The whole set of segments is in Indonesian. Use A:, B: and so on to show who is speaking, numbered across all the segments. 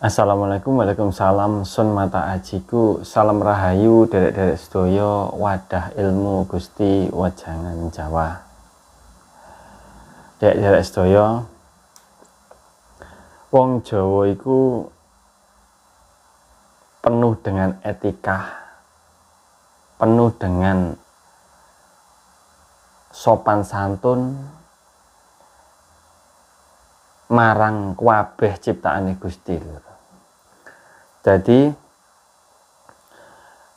A: Assalamualaikum, waalaikumsalam, sun mata ajiku, salam rahayu, derek-derek sedoyo, wadah ilmu Gusti Wajangan Jawa. Derek-derek sedoyo, wong Jawa iku penuh dengan etika, penuh dengan sopan santun marang kabeh ciptaane Gusti. Jadi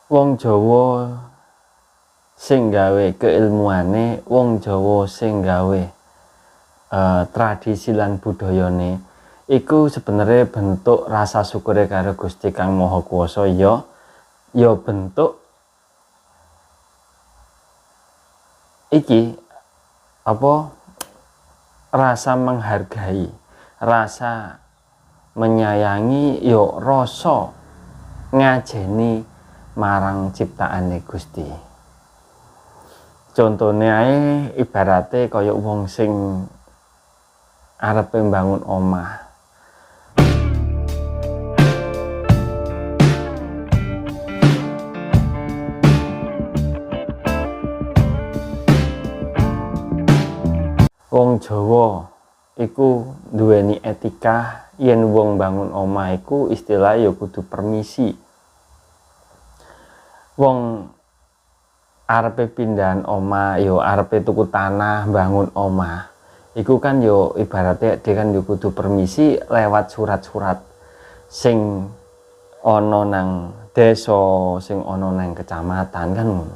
A: wong Jawa sing gawe keilmuane, wong Jawa sing gawe tradisi lan budayane iku sebenarnya bentuk rasa syukure karo Gusti Kang Maha Kuwasa, ya bentuk iki rasa menghargai, rasa menyayangi, yo rasa ngajeni marang ciptaane Gusti. Contone ae ibarate kaya wong sing arepe mbangun omah. Wong Jawa iku duweni etika. Yen wong bangun omah iku istilah ya kudu permisi. Wong arepe pindahan omah, yo arepe tuku tanah bangun omah, iku kan yo ibaratnya dia kan yo kudu permisi lewat surat-surat sing ana nang desa, sing ana nang kecamatan kan ngono.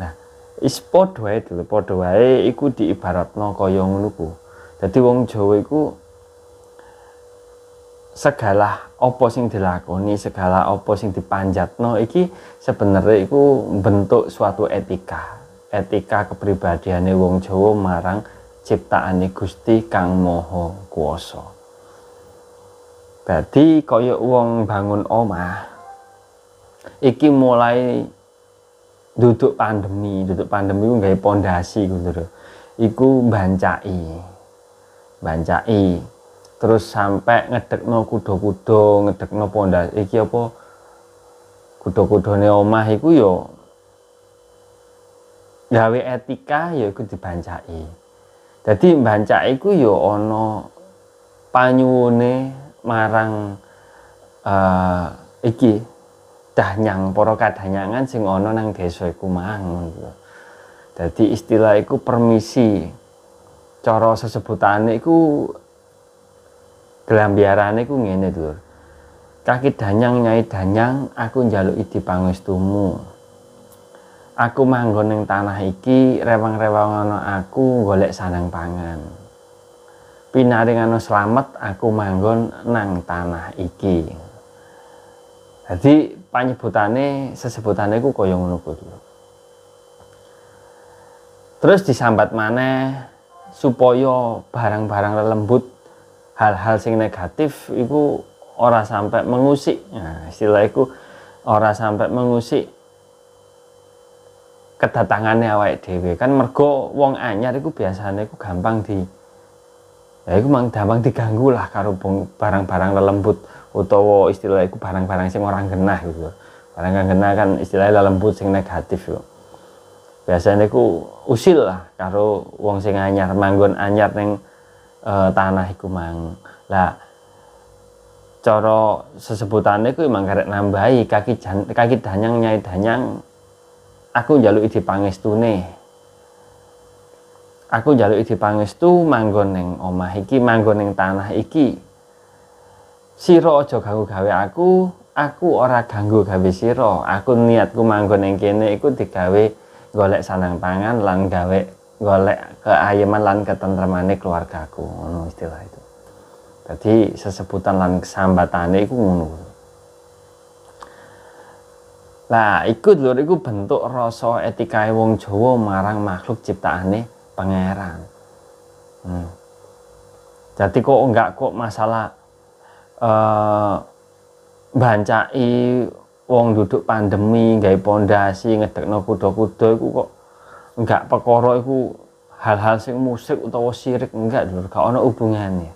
A: Nah, is padha wae iku diibaratno kaya ngono ku. Dadi wong Jawa iku segala apa sing dilakoni, segala apa sing dipanjatno iki sebenarnya iku bentuk suatu etika kepribadiane wong Jawa marang ciptaane Gusti Kang Maha Kuwasa. Dadi kaya wong bangun omah iki mulai duduk pandemi ku gawe pondasi gitu lho. Iku bancai terus sampai ngedekno kuda-kuda, ngedekno pondasi iki apa kuda-kudane omah iku yo gawe etika ya iku dibancaki. Dadi bancaki iku yo ana panyuwune marang iki danyang, para kadanyangan sing ana nang desa iku mang. Dadi istilah iku permisi. Cara sesebutane iku gelambiarane ku ngene lho. Kaki danyang nyai danyang, aku njaluki dipangestumu. Aku manggon ning tanah iki, rewang-rewang ana aku golek sandang pangan. Pinaring ana slamet, aku manggon nang tanah iki. Jadi panyebutane sesebutane ku kaya ngono kuwi. Terus disambat maneh supaya barang-barang lelembut, hal-hal sing negatif iku ora sampai mengusik. Nah, istilah iku ora sampai mengusik kedatangane awake dhewe. Kan mergo wong anyar iku biasane iku gampang diganggu lah karo barang-barang lelembut, utawa istilah iku barang-barang sing ora genah gitu. Barang kang genah kan istilahnya lelembut sing negatif yo. Biasane iku usil lah karo wong sing anyar, manggon anyar ning tanah iku mang. Lah cara sesebutane iku emang karek nambahi kaki danyang nyai danyang, aku njaluki dipangestune. Aku njaluki dipangestu manggon ning omah iki, manggon ning tanah iki. Sira aja ganggu gawe aku ora ganggu gawe sira. Aku niatku manggon ning kene iku digawe golek sandang pangan lan golek keayeman lan ketentremane keluargaku, ngono istilah itu. Jadi sesebutan lan kesambatane iku ngono. Lah iku lho, iku bentuk rasa etikae wong Jawa marang makhluk ciptaane Pangeran. Jadi kok masalah bancai wong duduk pandemi gawe pondasi ngedekno kuda-kuda iku kok enggak perkara iku hal-hal sing musik utawa syirik, enggak lho, gak ana hubungane.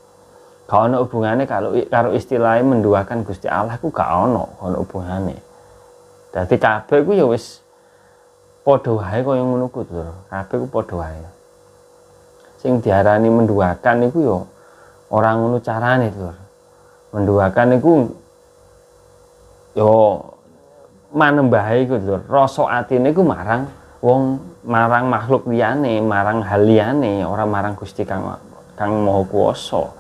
A: Gak ono hubungane karo istilahnya menduakan Gusti Allah ku gak ono hubungane. Dadi kabeh ku ya wis padha wae kaya ngono ku lho. Kabeh ku padha wae. Sing diarani menduakan iku ya ora ngono carane lho. Menduakan iku ya manembahe iku lho, rasa atine iku marang wong, marang makhluk liyane, marang hal liyane, ora marang Gusti Kang Maha Kuwasa.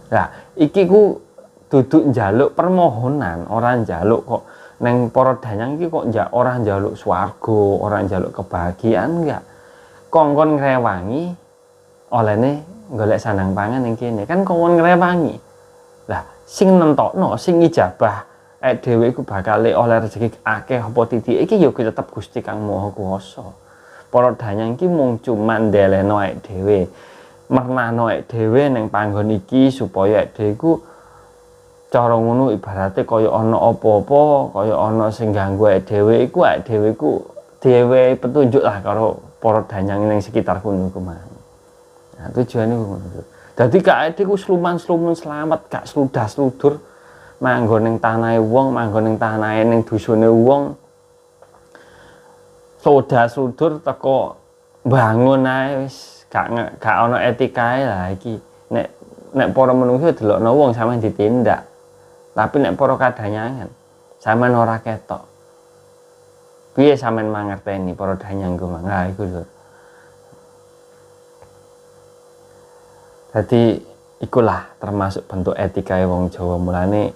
A: Lah, iki ku duduk njaluk permohonan, ora njaluk kok neng para danyang iki kok ora njaluk swarga, ora njaluk kebahagiaan enggak. Kongkon ngrewangi olehne golek sandang pangan ning kene, kan kongkon ngrewangi. Lah, sing nentokno, sing ijabah dhewe iku bakal oleh rezeki akeh apa titik iki ya tetep Gusti Kang Maha Kuwasa. Para danyang iki mung cuman ndelehno awake dhewe, mernahno awake dhewe ning panggon iki supaya awake dhewe iku cara ngono ibarate kaya ana apa-apa, kaya ana sing ganggu awake dhewe iku awake dhewe iku dhewe petunjuk lah karo para danyang ning sekitar kono iku mah. Nah, tujuane ngono. Dadi gak awake dhewe sluman-slumun slamet, gak sludah-sludur manggon ning tanahe wong, manggon ning tanahe ning dusune wong. Sludah-sludur teko bangun ae wis gak ana etikae lah iki. Nek para manungsa delokno wong sampeyan ditindak. Tapi nek para kadanyangan sampeyan ora ketok. Piye sampeyan mangerteni para danyang ku mang? Nah iku lho. Dadi ikulah termasuk bentuk etikae wong Jawa. Mulane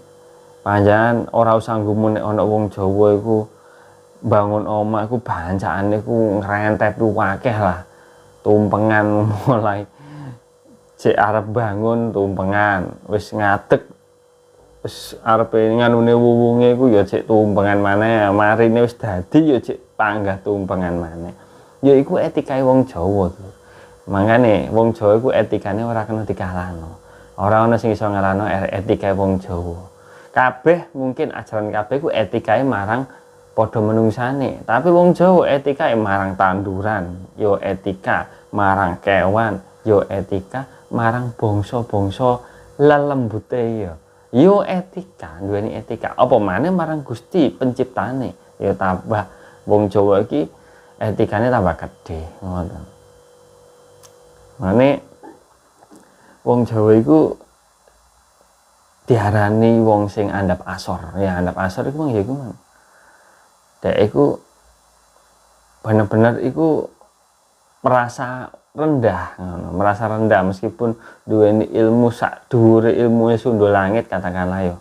A: panjenengan ora usah nggumun nek ana wong Jawa iku bangun omah iku bancakane iku ngrentet akeh lah. Tumpengan mulai cek arep bangun tumpengan, wis ngadeg wis arepe nganune wuwunge iku ya cek tumpengan maneh, marine wis dadi ya cek panggah tumpengan maneh. Ya iku etikae wong Jawa tuh. Mangane wong Jawa iku etikane ora kena dikalahno. Ora ana sing iso ngalahno etikae wong Jawa. Kabeh mungkin ajaran kabeh ku etikae marang padha menungsane, tapi wong Jawa etikae marang tanduran, yo etika marang kewan, yo etika marang bangsa-bangsa lelembute yo etika, duweni etika. Apa maneh marang Gusti penciptane, yo tambah wong Jawa iki etikane tambah gedhe, ngoten. Mane wong Jawa iku diarani wong sing andhap asor. Ya andhap asor iku mang ya iku mang. Dek iku bener-bener iku merasa rendah, merasa rendah meskipun duweni ilmu sak dhuwure ilmune sundha langit katakanlah yo.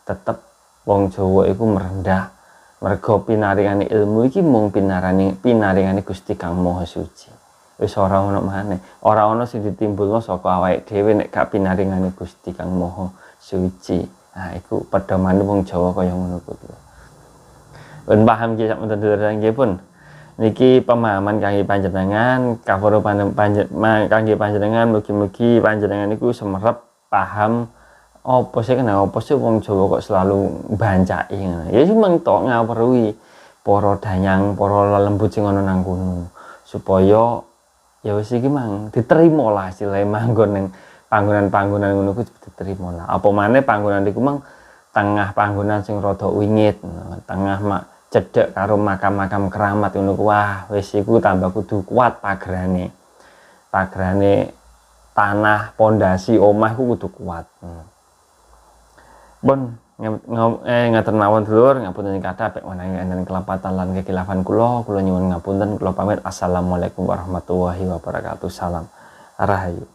A: Tetep wong Jawa iku merendah merga pinaringane ilmu iki mung pinaringane Gusti Kang Maha Suci. Wis ora ono maneh, ora ono sing ditimbulno saka awake dhewe nek gak pinaringane Gusti Kang Maha Suci. Nah, iku pedomane wong Jawa kaya ngono kuwi. Ben paham ki sak menten nggih pun. Niki pemahaman kangge panjenengan, kawula kangge panjenengan mugi-mugi panjenengan niku semerep paham apa sih kenapa sih wong Jawa kok selalu bancaki ngono. Ya mung tok ngawruhi para danyang, para lelembut sing ana nang kono supaya ya wis iki mang diterima lah istilahé manggon ning panggonan-panggonan ngono ku diterima lah. Apa maneh panggonan iku mang tengah panggonan sing rada wingit, tengah cedhek karo makam-makam keramat ngono ku. Wah, wis iku tambah kudu kuat pagerane. Pagerane tanah pondasi omah ku kudu kuat. Bon, ngaten mawon dulur, ngapunten kathah pek menawi enten kelapatan lan kekilafan kula nyuwun ngapunten, kula pamit. Assalamualaikum warahmatullahi wabarakatuh. Salam rahayu.